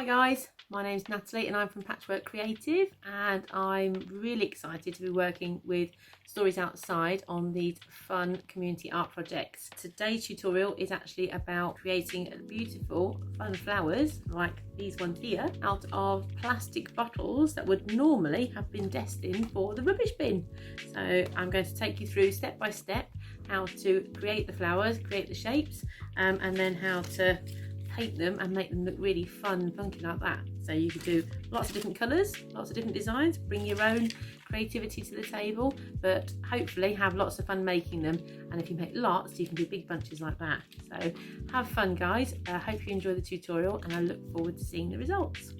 Hi guys, my name's Natalie and I'm from Patchwork Creative, and I'm really excited to be working with Stories Outside on these fun community art projects. Today's tutorial is actually about creating beautiful fun flowers like these ones here out of plastic bottles that would normally have been destined for the rubbish bin. So I'm going to take you through step by step how to create the flowers, create the shapes, and then how to paint them and make them look really fun and funky like that. So you could do lots of different colours, lots of different designs, bring your own creativity to the table, but hopefully have lots of fun making them. And if you make lots, you can do big bunches like that. So have fun guys. I hope you enjoy the tutorial and I look forward to seeing the results.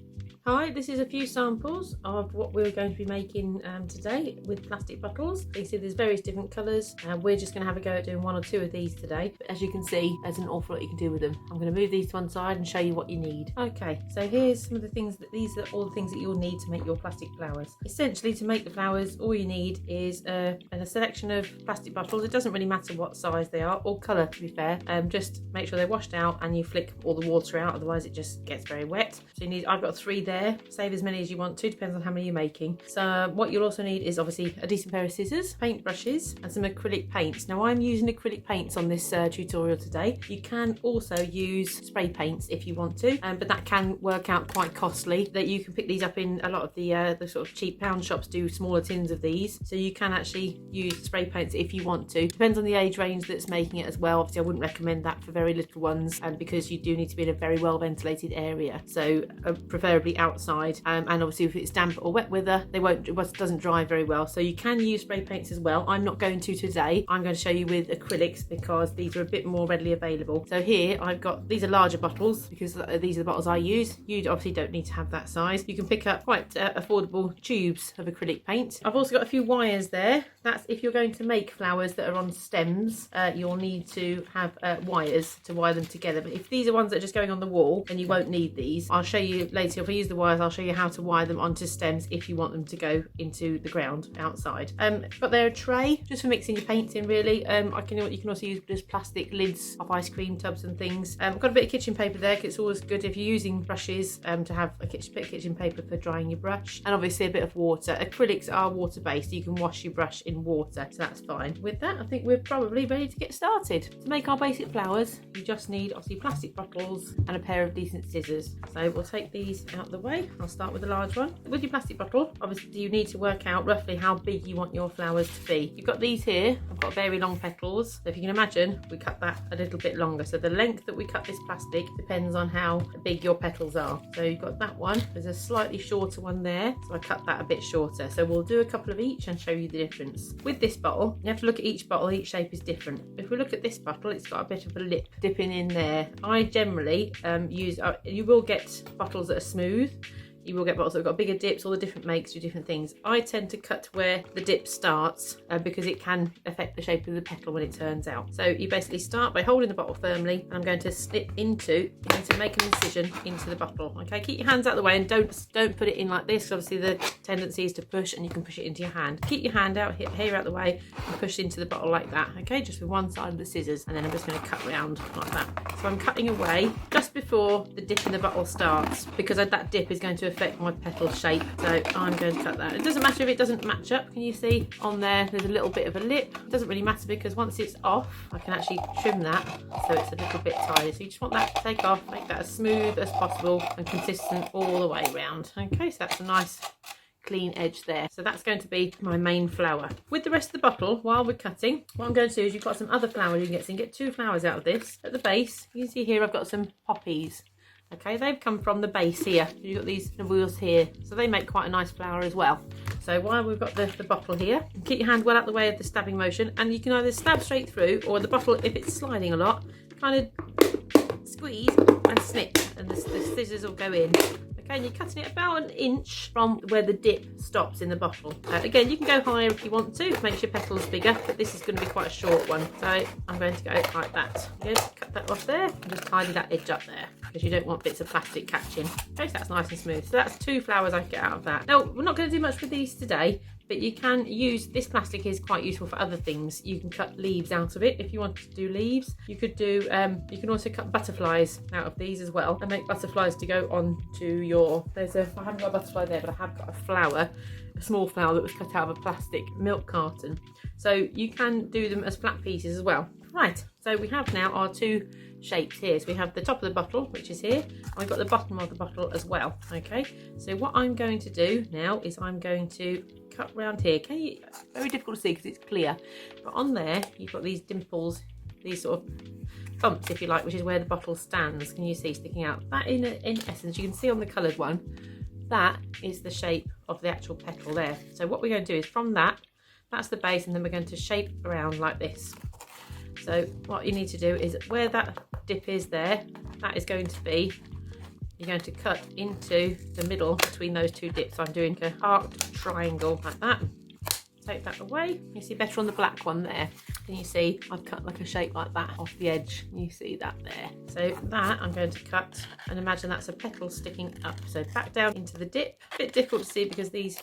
Hi, this is a few samples of what we're going to be making today with plastic bottles. You see there's various different colours, and we're just going to have a go at doing one or two of these today. But as you can see, there's an awful lot you can do with them. I'm going to move these to one side and show you what you need. Okay, so here's some of the things these are all the things that you'll need to make your plastic flowers. Essentially, to make the flowers, all you need is a selection of plastic bottles. It doesn't really matter what size they are, or colour to be fair. Just make sure they're washed out and you flick all the water out, otherwise it just gets very wet. So you need, I've got 3 there. Save as many as you want to, depends on how many you're making. So what you'll also need is obviously a decent pair of scissors, paint brushes and some acrylic paints. Now I'm using acrylic paints on this tutorial today. You can also use spray paints if you want to, but that can work out quite costly. That you can pick these up in a lot of the sort of cheap pound shops, do smaller tins of these. So you can actually use spray paints if you want to. Depends on the age range that's making it as well. Obviously I wouldn't recommend that for very little ones, because you do need to be in a very well ventilated area. So preferably outside, and obviously if it's damp or wet weather, it doesn't dry very well. So you can use spray paints as well. I'm not going to today. I'm going to show you with acrylics because these are a bit more readily available. So here I've got, these are larger bottles because these are the bottles I use. You obviously don't need to have that size. You can pick up quite affordable tubes of acrylic paint. I've also got a few wires there. That's if you're going to make flowers that are on stems, you'll need to have wires to wire them together. But if these are ones that are just going on the wall, then you won't need these. I'll show you later. If I use the wires, I'll show you how to wire them onto stems if you want them to go into the ground outside. But they're a tray just for mixing your paints in really. You can also use just plastic lids of ice cream tubs and things. I've got a bit of kitchen paper there because it's always good if you're using brushes to have a bit of kitchen paper for drying your brush, and obviously a bit of water. Acrylics are water based, you can wash your brush in water, so that's fine. With that, I think we're probably ready to get started. To make our basic flowers, you just need obviously plastic bottles and a pair of decent scissors. So we'll take these out the way. I'll start with the large one. With your plastic bottle, obviously you need to work out roughly how big you want your flowers to be. You've got these here. I've got very long petals. So if you can imagine, we cut that a little bit longer. So the length that we cut this plastic depends on how big your petals are. So you've got that one. There's a slightly shorter one there. So I cut that a bit shorter. So we'll do a couple of each and show you the difference. With this bottle, you have to look at each bottle. Each shape is different. If we look at this bottle, it's got a bit of a lip dipping in there. I generally you will get bottles that are smooth. You will get bottles that have got bigger dips, all the different makes do different things. I tend to cut where the dip starts because it can affect the shape of the petal when it turns out. So you basically start by holding the bottle firmly, and I'm going to snip into make an incision into the bottle. Okay, keep your hands out of the way and don't put it in like this. Obviously the tendency is to push, and you can push it into your hand. Keep your hand out, hair out the way, and push into the bottle like that. Okay, just with one side of the scissors, and then I'm just going to cut round like that. So I'm cutting away just before the dip in the bottle starts, because that dip is going to affect my petal shape. So I'm going to cut that. It doesn't matter if it doesn't match up. Can you see on there there's a little bit of a lip? It doesn't really matter because once it's off I can actually trim that so it's a little bit tidy. So you just want that to take off, make that as smooth as possible and consistent all the way around. Okay, so that's a nice clean edge there. So that's going to be my main flower. With the rest of the bottle, while we're cutting, what I'm going to do is you've got some other flowers you can get. So you can get 2 flowers out of this. At the base, you can see here I've got some poppies. Okay, they've come from the base here. You've got these wheels here, so they make quite a nice flower as well. So while we've got the bottle here, keep your hand well out the way of the stabbing motion, and you can either stab straight through, or the bottle, if it's sliding a lot, kind of squeeze and snip, and the scissors will go in. Okay, and you're cutting it about 1 inch from where the dip stops in the bottle. Again, you can go higher if you want to. It makes your petals bigger, but this is going to be quite a short one. So I'm going to go like that. Good, cut that off there and just tidy that edge up there. because you don't want bits of plastic catching. Okay, so that's nice and smooth. So that's 2 flowers I get out of that. Now, we're not going to do much with these today, but you can use, this plastic is quite useful for other things. You can cut leaves out of it if you want to do leaves. You could do, you can also cut butterflies out of these as well and make butterflies to go on to your, I haven't got a butterfly there, but I have got a flower, a small flower that was cut out of a plastic milk carton. So you can do them as flat pieces as well. Right, so we have now our 2 shapes here. So we have the top of the bottle, which is here, and we've got the bottom of the bottle as well. Okay, so what I'm going to do now is I'm going to cut round here. It's very difficult to see because it's clear, but on there you've got these dimples, these sort of bumps if you like, which is where the bottle stands. Can you see sticking out? That in essence, you can see on the coloured one, that is the shape of the actual petal there. So what we're going to do is from that, that's the base, and then we're going to shape around like this. So what you need to do is where that dip is there, that is going to be, you're going to cut into the middle between those 2 dips. So I'm doing a arced triangle like that. Take that away. You see better on the black one there. Can you see I've cut like a shape like that off the edge? You see that there. So that I'm going to cut, and imagine that's a petal sticking up. So back down into the dip. A bit difficult to see because these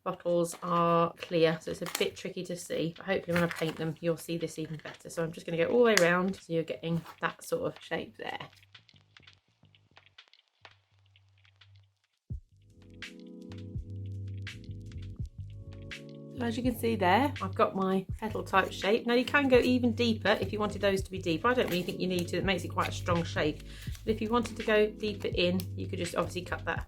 bottles are clear, so it's a bit tricky to see, but hopefully when I paint them you'll see this even better. So I'm just going to go all the way around so you're getting that sort of shape there. So as you can see there, I've got my petal type shape. Now you can go even deeper if you wanted those to be deeper. I don't really think you need to, it makes it quite a strong shape, but if you wanted to go deeper in, you could just obviously cut that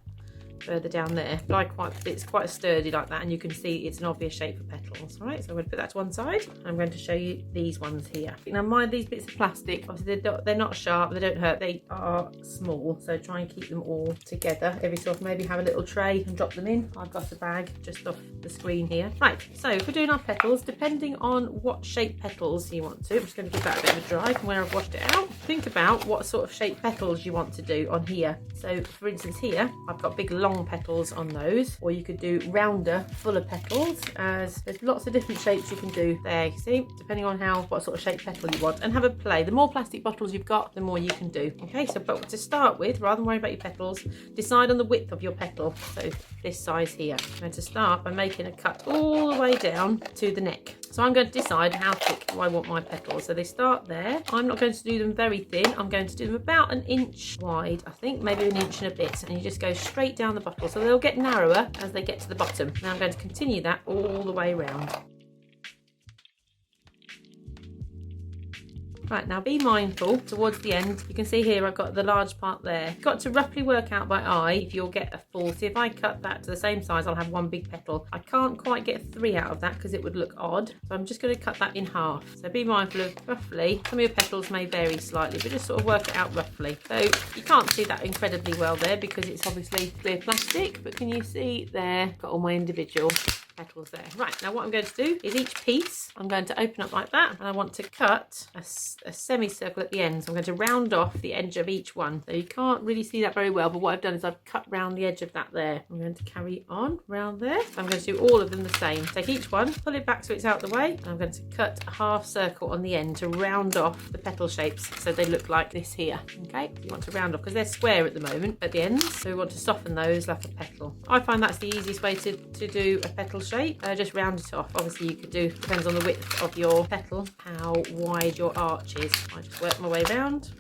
further down there. But it's quite sturdy like that, and you can see it's an obvious shape for petals. All right, so I'm going to put that to one side. I'm going to show you these ones here. Now mind these bits of plastic, obviously they're not sharp, they don't hurt, they are small, so try and keep them all together. Every so often maybe have a little tray and drop them in. I've got a bag just off the screen here. Right, so if we're doing our petals, depending on what shape petals you want to, I'm just going to give that a bit of a dry from where I've washed it out. Think about what sort of shape petals you want to do on here. So for instance here, I've got big long petals on those, or you could do rounder, fuller petals, as there's lots of different shapes you can do there, you see, depending on what sort of shape petal you want, and have a play. The more plastic bottles you've got, the more you can do. Okay, so but to start with, rather than worry about your petals, decide on the width of your petal. So this size here. I'm going to start by making a cut all the way down to the neck. So I'm going to decide how thick do I want my petals. So they start there. I'm not going to do them very thin. I'm going to do them about 1 inch wide, I think, maybe 1 inch and a bit. And you just go straight down the bottle. So they'll get narrower as they get to the bottom. Now I'm going to continue that all the way around. Right, now be mindful towards the end. You can see here I've got the large part there. You've got to roughly work out by eye if you'll get a full. See, if I cut that to the same size, I'll have 1 big petal. I can't quite get 3 out of that because it would look odd. So I'm just going to cut that in half. So be mindful of roughly, some of your petals may vary slightly, but just sort of work it out roughly. So you can't see that incredibly well there because it's obviously clear plastic, but can you see there, got all my individual petals there. Right, now what I'm going to do is each piece I'm going to open up like that, and I want to cut a semicircle at the end. So I'm going to round off the edge of each one. So you can't really see that very well, but what I've done is I've cut round the edge of that there. I'm going to carry on round there. So I'm going to do all of them the same. Take each one, pull it back so it's out the way, and I'm going to cut a half circle on the end to round off the petal shapes so they look like this here. Okay, you want to round off because they're square at the moment at the ends, so we want to soften those like a petal. I find that's the easiest way to do a petal shape. Just round it off. Obviously you could do, depends on the width of your petal, how wide your arch is. I just work my way round.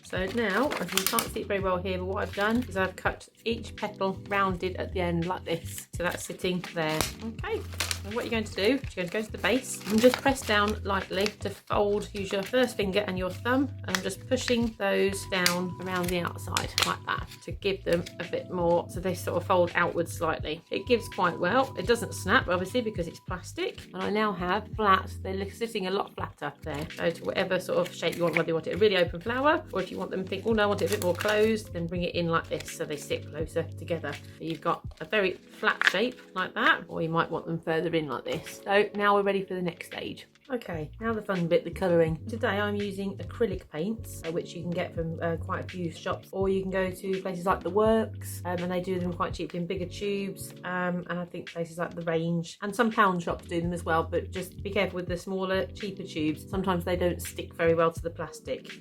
So now, as you can't see it very well here, but what I've done is I've cut each petal rounded at the end like this. So that's sitting there. Okay. And what you're going to do is you're going to go to the base and just press down lightly to fold. Use your first finger and your thumb, and I'm just pushing those down around the outside like that to give them a bit more, so they sort of fold outwards slightly. It gives quite well. It doesn't snap obviously because it's plastic, and I now have flat. They're sitting a lot flatter there. So to whatever sort of shape you want, whether you want it a really open flower, or if you want them to think, oh no, I want it a bit more closed, then bring it in like this so they sit closer together. So you've got a very flat shape like that, or you might want them further in like this. So now we're ready for the next stage. Okay, now the fun bit, the colouring. Today I'm using acrylic paints, which you can get from quite a few shops, or you can go to places like The Works, and they do them quite cheaply in bigger tubes, and I think places like The Range, and some pound shops do them as well, but just be careful with the smaller, cheaper tubes. Sometimes they don't stick very well to the plastic,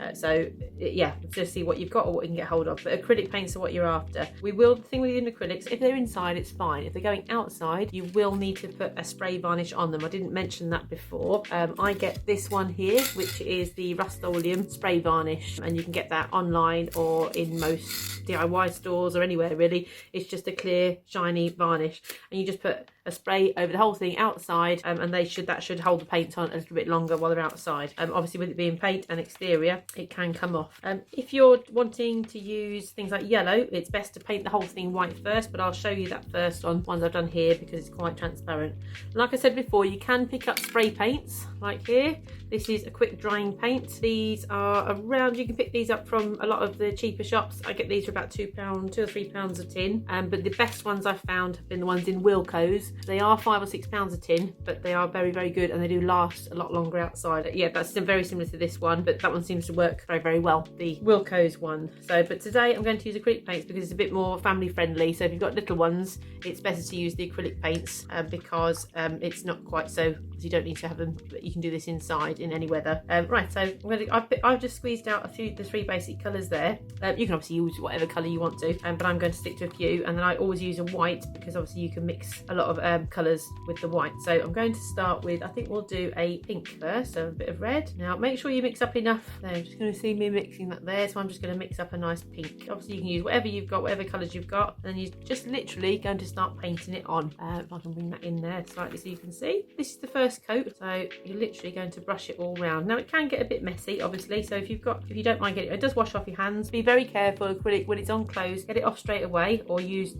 yeah, just see what you've got or what you can get hold of, but acrylic paints are what you're after. The thing with acrylics, if they're inside it's fine. If they're going outside, you will need to put a spray varnish on them. I didn't mention that before. I get this one here, which is the Rust-Oleum spray varnish, and you can get that online or in most DIY stores or anywhere really. It's just a clear shiny varnish, and you just put a spray over the whole thing outside, and that should hold the paint on a little bit longer while they're outside. Obviously with it being paint and exterior, it can come off. If you're wanting to use things like yellow, it's best to paint the whole thing white first, but I'll show you that first on ones I've done here because it's quite transparent. Like I said before, you can pick up spray paints like here. This is a quick drying paint. These are around, you can pick these up from a lot of the cheaper shops. I get these for about £2 or £3 a tin, but the best ones I've found have been the ones in Wilko's. They are £5 or £6 a tin, but they are very, very good, and they do last a lot longer outside. Yeah, that's very similar to this one, but that one seems to work very, very well, the Wilko's one. But today I'm going to use acrylic paints because it's a bit more family friendly. So if you've got little ones, it's better to use the acrylic paints because it's not quite so, you don't need to have them, but you can do this inside in any weather. Right, so I've just squeezed out the 3 basic colours there. You can obviously use whatever colour you want to, but I'm going to stick to a few, and then I always use a white because obviously you can mix a lot of colours with the white. So I'm going to start with, I think we'll do a pink first, so a bit of red. Now make sure you mix up enough. There, you're just going to see me mixing that there, so I'm just going to mix up a nice pink. Obviously you can use whatever you've got, whatever colours you've got, and then you're just literally going to start painting it on. If I can bring that in there slightly so you can see. This is the first coat, so you're literally going to brush it all round. Now it can get a bit messy obviously, so if you don't mind getting it does wash off your hands. Be very careful, acrylic, when it's on clothes, get it off straight away, or use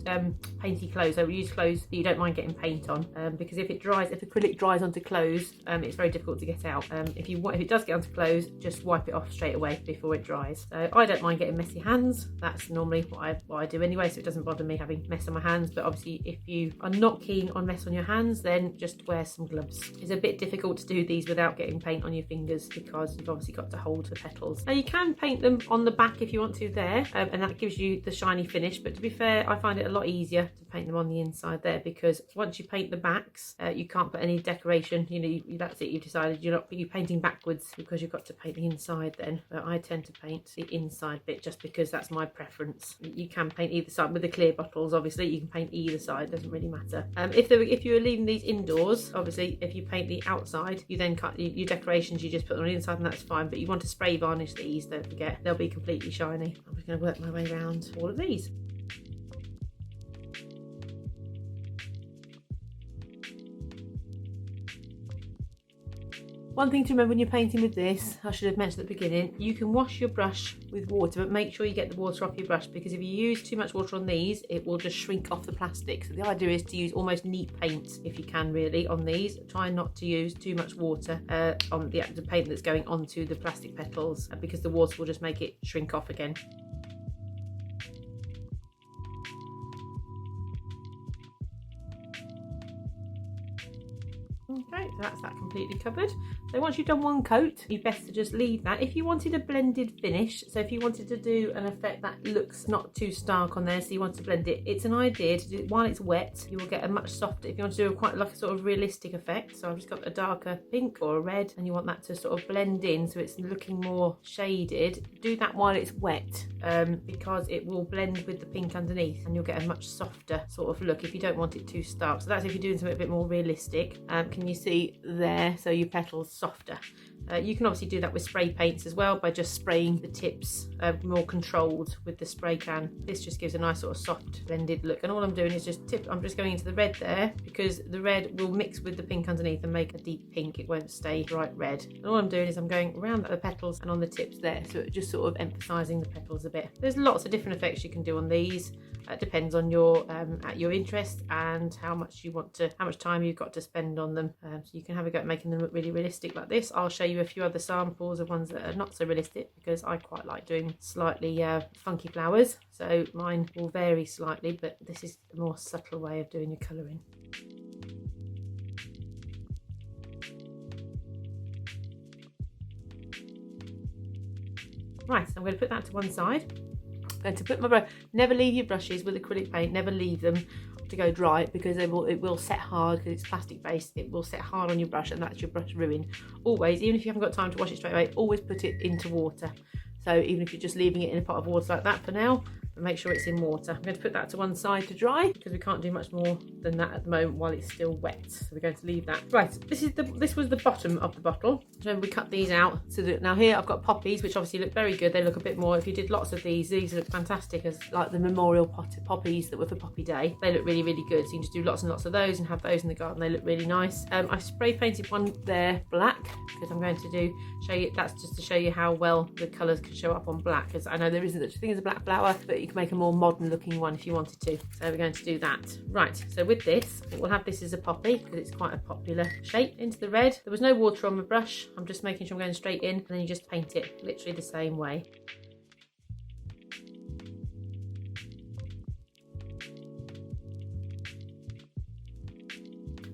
painty clothes. So use clothes that you don't mind getting paint on, because if acrylic dries onto clothes, it's very difficult to get out. If it does get onto clothes, just wipe it off straight away before it dries. So I don't mind getting messy hands. That's normally what I do anyway, so it doesn't bother me having mess on my hands. But obviously if you are not keen on mess on your hands, then just wear some gloves. It's a bit difficult to do these without getting paint on your fingers because you've obviously got to hold the petals. Now you can paint them on the back if you want to there, and that gives you the shiny finish, but to be fair, I find it a lot easier to paint them on the inside there, because once you paint the backs, you can't put any decoration. That's it, you've decided you're painting backwards because you've got to paint the inside then. But I tend to paint the inside bit just because that's my preference. You can paint either side with the clear bottles, obviously you can paint either side, doesn't really matter. If you were leaving these indoors, obviously if you paint the outside, you then cut your decorations, you just put them on the inside and that's fine, but you want to spray varnish these, don't forget, they'll be completely shiny. I'm just going to work my way around all of these. One thing to remember when you're painting with this, I should have mentioned at the beginning, you can wash your brush with water, but make sure you get the water off your brush, because if you use too much water on these, it will just shrink off the plastic. So the idea is to use almost neat paint, if you can really, on these. Try not to use too much water on the paint that's going onto the plastic petals, because the water will just make it shrink off again. Okay, so that's that completely covered. So once you've done one coat, you're best to just leave that. If you wanted a blended finish, so if you wanted to do an effect that looks not too stark on there, so you want to blend it, it's an idea to do it while it's wet. You will get a much softer, if you want to do quite like a sort of realistic effect. So I've just got a darker pink or a red, and you want that to sort of blend in so it's looking more shaded. Do that while it's wet, because it will blend with the pink underneath, and you'll get a much softer sort of look if you don't want it too stark. So that's if you're doing something a bit more realistic. Can you see there? So your petals softer. You can obviously do that with spray paints as well, by just spraying the tips more controlled with the spray can. This just gives a nice sort of soft blended look, and all I'm doing is I'm just going into the red there, because the red will mix with the pink underneath and make a deep pink. It won't stay bright red. And all I'm doing is I'm going around the petals and on the tips there, so it's just sort of emphasising the petals a bit. There's lots of different effects you can do on these. It depends on your interest and how much time you've got to spend on them. So you can have a go at making them look really realistic like this. I'll show you a few other samples of ones that are not so realistic, because I quite like doing slightly funky flowers. So mine will vary slightly, but this is a more subtle way of doing your colouring. Right, so I'm going to put that to one side. I'm going to put my brush. Never leave your brushes with acrylic paint, never leave them to go dry, because it will set hard, because it's plastic based. It will set hard on your brush, and that's your brush ruin. Always, even if you haven't got time to wash it straight away, always put it into water. So even if you're just leaving it in a pot of water like that for now, but make sure it's in water. I'm going to put that to one side to dry, because we can't do much more than that at the moment while it's still wet. So we're going to leave that. Right, this was the bottom of the bottle. So we cut these out. So that now here I've got poppies, which obviously look very good. They look a bit more, if you did lots of these look fantastic as like the memorial poppies that were for Poppy Day. They look really, really good. So you can just do lots and lots of those and have those in the garden. They look really nice. I spray painted one there black, because I'm going to show you, that's just to show you how well the colours can show up on black, because I know there isn't such a thing as a black flower, but you can make a more modern looking one if you wanted to. So we're going to do that. Right, so with this, we'll have this as a poppy, because it's quite a popular shape. Into the red. There was no water on my brush. I'm just making sure I'm going straight in, and then you just paint it literally the same way.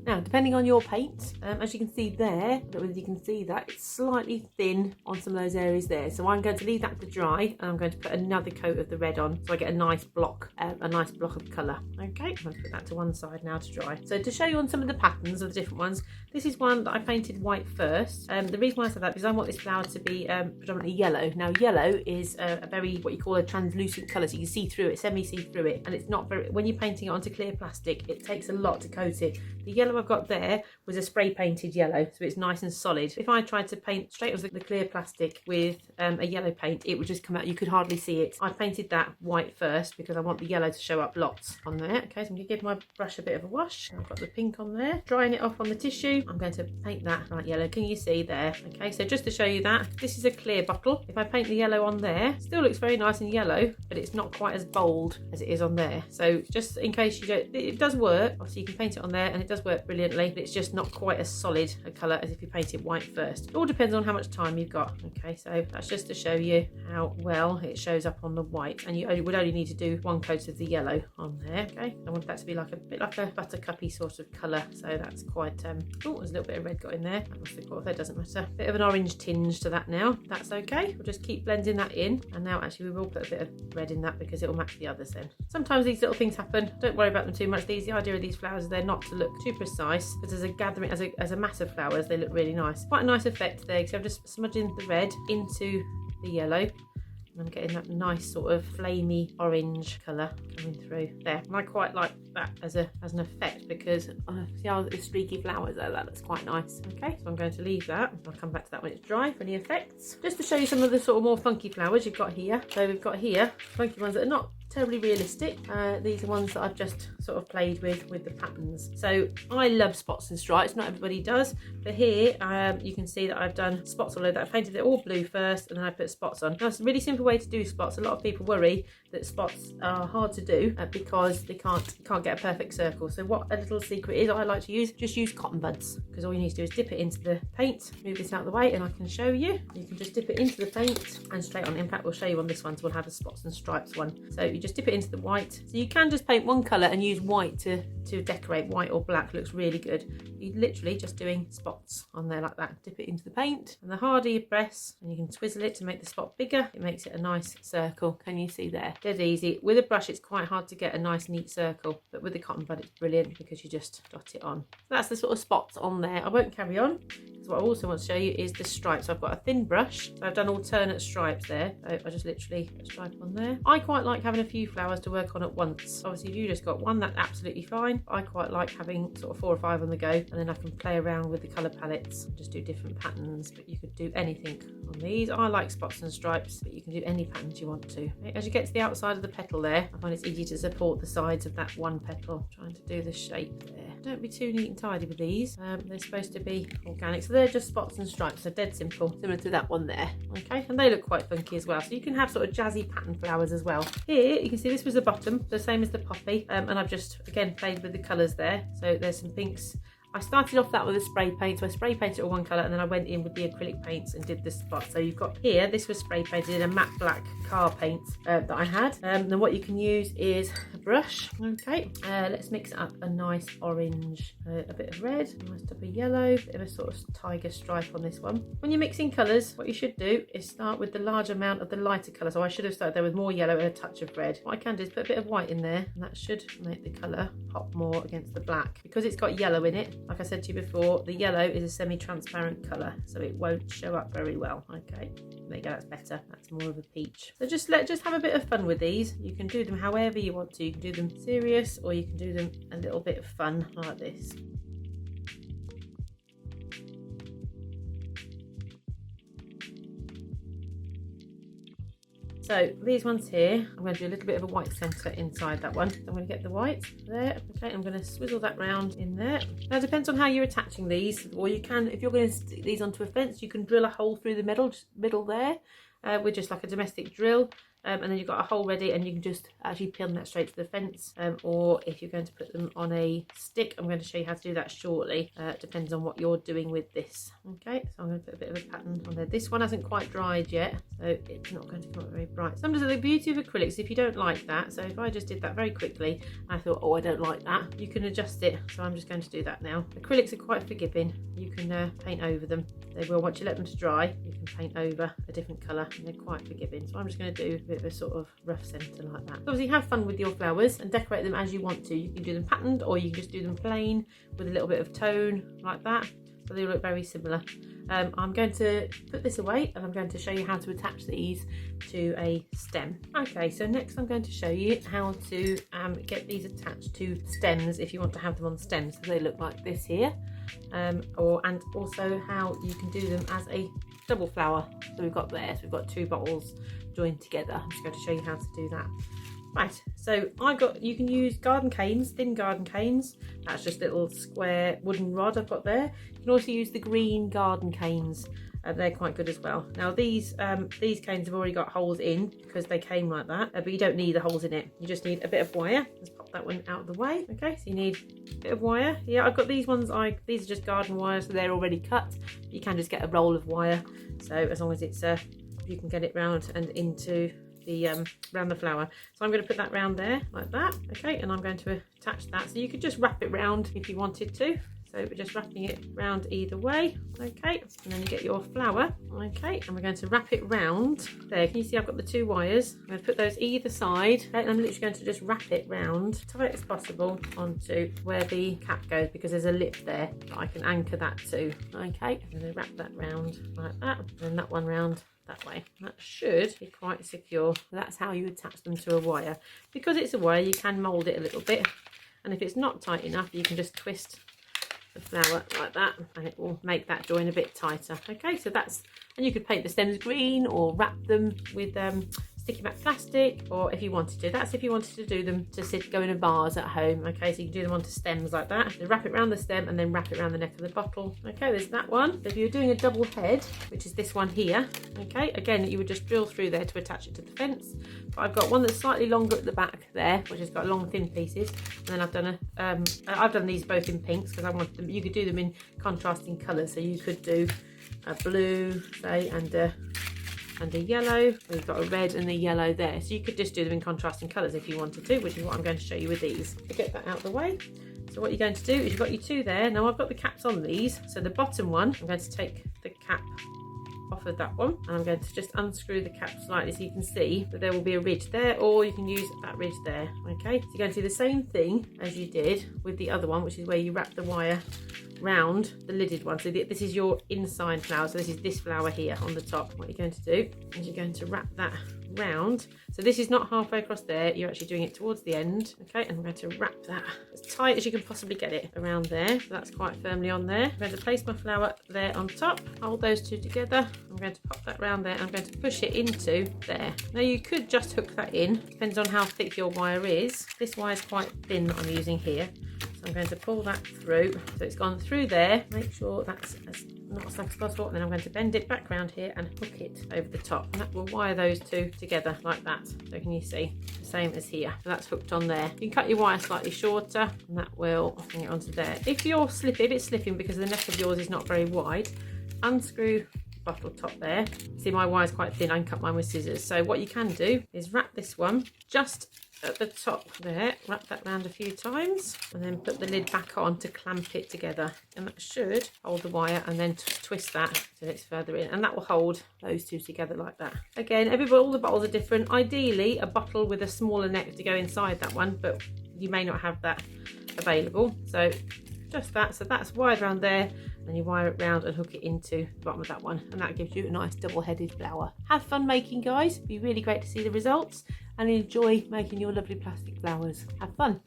Now, depending on your paint, as you can see there, I don't know whether you can see that, it's slightly thin on some of those areas there. So I'm going to leave that to dry, and I'm going to put another coat of the red on, so I get a nice block of colour. Okay, I'm going to put that to one side now to dry. So to show you on some of the patterns of the different ones, this is one that I painted white first. The reason why I said that is I want this flower to be predominantly yellow. Now, yellow is a very, what you call a translucent colour, so you can see through it, semi-see through it, and it's not very, when you're painting it onto clear plastic, it takes a lot to coat it. The yellow I've got there was a spray painted yellow, so it's nice and solid. If I tried to paint straight as the clear plastic with a yellow paint, it would just come out, you could hardly see it. I painted that white first because I want the yellow to show up lots on there. Okay, so I'm going to give my brush a bit of a wash. I've got the pink on there. Drying it off on the tissue, I'm going to paint that light yellow. Can you see there? Okay, so just to show you that, this is a clear bottle. If I paint the yellow on there, still looks very nice and yellow, but it's not quite as bold as it is on there. So just in case you don't, it does work. Obviously you can paint it on there and it does work brilliantly, but it's just not quite as solid a colour as if you paint it white first. It all depends on how much time you've got. Okay, so that's just to show you how well it shows up on the white, and you would only need to do one coat of the yellow on there. Okay, I want that to be like a bit like a buttercuppy sort of colour, so that's quite oh, there's a little bit of red got in there. That must have got, that doesn't matter. Bit of an orange tinge to that now. That's okay. We'll just keep blending that in, and now actually we will put a bit of red in that because it will match the others then. Sometimes these little things happen. Don't worry about them too much. The idea of these flowers is they're not to look too precise, but as a gathering, as a mass of flowers, they look really nice. Quite a nice effect there. So I'm just smudging the red into the yellow. I'm getting that nice sort of flamey orange colour coming through there. And I quite like that as an effect because see how the streaky flowers there, that looks quite nice. Okay, so I'm going to leave that. I'll come back to that when it's dry for any effects. Just to show you some of the sort of more funky flowers you've got here. So we've got here funky ones that are not terribly realistic. These are ones that I've just sort of played with the patterns. So I love spots and stripes, not everybody does, but here you can see that I've done spots all over that. I painted it all blue first and then I put spots on. Now it's a really simple way to do spots. A lot of people worry that spots are hard to do because they can't get a perfect circle. So what a little secret is I like to use, just use cotton buds, because all you need to do is dip it into the paint, move this out of the way and I can show you. You can just dip it into the paint and straight on. In fact, we'll show you on this one, so we'll have a spots and stripes one. So you just dip it into the white. So you can just paint one colour and use white to decorate. White or black looks really good. You're literally just doing spots on there like that. Dip it into the paint, and the harder you press, and you can twizzle it to make the spot bigger, it makes it a nice circle. Can you see there? Dead easy. With a brush it's quite hard to get a nice neat circle, but with the cotton bud it's brilliant because you just dot it on. So that's the sort of spots on there. I won't carry on because what I also want to show you is the stripes. I've got a thin brush, so I've done alternate stripes there. So I just literally put a stripe on there. I quite like having a few flowers to work on at once. Obviously if you just got one, that's absolutely fine. I quite like having sort of 4 or 5 on the go, and then I can play around with the colour palettes and just do different patterns, but you could do anything on these. I like spots and stripes, but you can do any patterns you want to. As you get to the outside of the petal there, I find it's easy to support the sides of that one petal. Trying to do the shape there. Don't be too neat and tidy with these. They're supposed to be organic, so they're just spots and stripes. They're dead simple, similar to that one there. Okay, and they look quite funky as well. So you can have sort of jazzy pattern flowers as well. Here you can see this was the bottom, the same as the poppy, and I've just again played with the colours there. So there's some pinks. I started off that with a spray paint, so I spray painted all one colour and then I went in with the acrylic paints and did the spots. So you've got here, this was spray painted in a matte black car paint that I had. Then what you can use is a brush. Okay, let's mix up a nice orange, a bit of red, a nice touch of yellow, a bit of a sort of tiger stripe on this one. When you're mixing colours, what you should do is start with the large amount of the lighter colour. So I should have started there with more yellow and a touch of red. What I can do is put a bit of white in there, and that should make the colour pop more against the black. Because it's got yellow in it, like I said to you before, the yellow is a semi-transparent colour, so it won't show up very well. Okay, there you go, that's better. That's more of a peach. So just have a bit of fun with these. You can do them however you want to. You can do them serious, or you can do them a little bit of fun like this. So these ones here, I'm going to do a little bit of a white centre inside that one. So I'm going to get the white there. Okay, I'm going to swizzle that round in there. Now it depends on how you're attaching these, or you can, if you're going to stick these onto a fence, you can drill a hole through the middle there with just like a domestic drill. And then you've got a hole ready, and you can just actually pin that straight to the fence, or if you're going to put them on a stick, I'm going to show you how to do that shortly. Depends on what you're doing with this. Okay, so I'm going to put a bit of a pattern on there. This one hasn't quite dried yet, so it's not going to come out very bright. Sometimes the beauty of acrylics, if you don't like that, so if I just did that very quickly and I thought, oh, I don't like that, you can adjust it. So I'm just going to do that now. Acrylics are quite forgiving. You can paint over them. They will, once you let them to dry, you can paint over a different colour, and they're quite forgiving. So I'm just going to do a bit of a sort of rough centre like that. So obviously have fun with your flowers and decorate them as you want to. You can do them patterned, or you can just do them plain with a little bit of tone like that. So they look very similar. I'm going to put this away, and I'm going to show you how to attach these to a stem. Okay, so next I'm going to show you how to get these attached to stems if you want to have them on stems. So they look like this here. And also how you can do them as a double flower. So we've got there, so we've got two bottles joined together. I'm just going to show you how to do that. Right, so you can use garden canes, thin garden canes. That's just little square wooden rod I've got there. You can also use the green garden canes. They're quite good as well. Now these canes have already got holes in because they came like that, but you don't need the holes in it. You just need a bit of wire. Let's pop that one out of the way. Okay, so you need a bit of wire. Yeah, I've got these ones. These are just garden wires, so they're already cut. You can just get a roll of wire. So as long as it's you can get it round and into the around the flower. So I'm going to put that round there like that. Okay, and I'm going to attach that. So you could just wrap it round if you wanted to. So we're just wrapping it round either way. Okay, and then you get your flower. Okay, and we're going to wrap it round there. Can you see I've got the two wires? I'm going to put those either side. Okay, and I'm literally going to just wrap it round tight as possible onto where the cap goes, because there's a lip there that I can anchor that to. Okay, and then wrap that round like that, and then that one round that way. That should be quite secure. That's how you attach them to a wire. Because it's a wire, you can mould it a little bit, and if it's not tight enough, you can just twist the flower like that, and it will make that join a bit tighter. Okay, so that's, and you could paint the stems green or wrap them with sticky matte plastic, or if you wanted to. That's if you wanted to do them to go in a vase at home. Okay, so you can do them onto stems like that. So wrap it around the stem and then wrap it around the neck of the bottle. Okay, there's that one. So if you're doing a double head, which is this one here, okay, again, you would just drill through there to attach it to the fence. But I've got one that's slightly longer at the back there, which has got long thin pieces, and then I've done these both in pinks because I wanted them. You could do them in contrasting colours, so you could do a blue, say, and a yellow. We've got a red and a yellow there, so you could just do them in contrasting colours if you wanted to, which is what I'm going to show you with these. To get that out of the way, so what you're going to do is you've got your two there. Now I've got the caps on these, so the bottom one, I'm going to take the cap off of that one, and I'm going to just unscrew the cap slightly so you can see that there will be a ridge there, or you can use that ridge there. Okay, so you're going to do the same thing as you did with the other one, which is where you wrap the wire round the lidded one. So this is your inside flower, so this is this flower here on the top. What you're going to do is you're going to wrap that round, so this is not halfway across there, you're actually doing it towards the end. Okay, and I'm going to wrap that as tight as you can possibly get it around there, so that's quite firmly on there. I'm going to place my flower there on top, hold those two together. I'm going to pop that round there, and I'm going to push it into there. Now you could just hook that in, depends on how thick your wire is. This wire is quite thin that I'm using here, so I'm going to pull that through so it's gone through there. Make sure that's not as slack as possible, and then I'm going to bend it back round here and hook it over the top, and that will wire those two together like that. So can you see the same as here? So that's hooked on there. You can cut your wire slightly shorter, and that will bring it onto there. If it's slipping because the neck of yours is not very wide, unscrew bottle top there. See, my wire's quite thin, I can cut mine with scissors. So what you can do is wrap this one just at the top there, wrap that round a few times, and then put the lid back on to clamp it together, and that should hold the wire, and then twist that so it's further in, and that will hold those two together like that. Again, all the bottles are different. Ideally a bottle with a smaller neck to go inside that one, but you may not have that available, so just that. So that's wired around there, and you wire it round and hook it into the bottom of that one, and that gives you a nice double-headed flower. Have fun making, guys. It'd be really great to see the results, and enjoy making your lovely plastic flowers. Have fun.